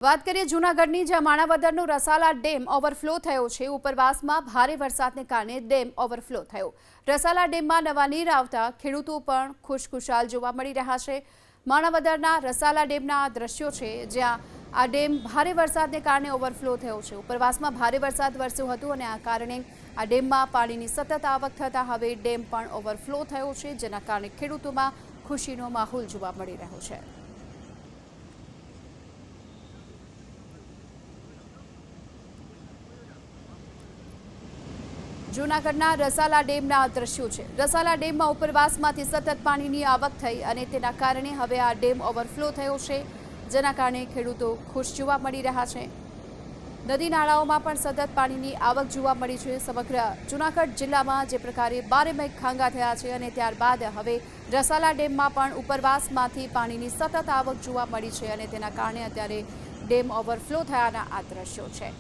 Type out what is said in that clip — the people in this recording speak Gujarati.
વાત કરીએ જૂનાગઢની, જ્યાં માણાવદરનો રસાલા ડેમ ઓવરફ્લો થયો છે। ઉપરવાસમાં ભારે વરસાદને કારણે ડેમ ઓવરફ્લો થયો। રસાલા ડેમમાં નવા નીર આવતા ખેડૂતો પણ ખુશખુશાલ જોવા મળી રહ્યા છે। માણાવદરના રસાલા ડેમના આ દ્રશ્યો છે, જ્યાં આ ડેમ ભારે વરસાદને કારણે ઓવરફ્લો થયો છે। ઉપરવાસમાં ભારે વરસાદ વરસ્યો હતો અને આ કારણે આ ડેમમાં પાણીની સતત આવક થતાં હવે ડેમ પણ ઓવરફ્લો થયો છે, જેના કારણે ખેડૂતોમાં ખુશીનો માહોલ જોવા મળી રહ્યો છે। જૂનાગઢના રસાલા ડેમના દ્રશ્યો છે। રસાલા ડેમમાં ઉપરવાસમાંથી સતત પાણીની આવક થઈ અને તેના કારણે હવે આ ડેમ ઓવરફ્લો થયો છે, જેના કારણે ખેડૂતો ખુશ જોવા મળી રહ્યા છે। નદી નાળાઓમાં પણ સતત પાણીની આવક જોવા મળી છે। સમગ્ર જૂનાગઢ જિલ્લામાં જે પ્રકારે બારેમાહી ખાંગા થયા છે અને ત્યારબાદ હવે રસાલા ડેમમાં પણ ઉપરવાસમાંથી પાણીની સતત આવક જોવા મળી છે અને તેના કારણે અત્યારે ડેમ ઓવરફ્લો થયાના આ દ્રશ્યો છે।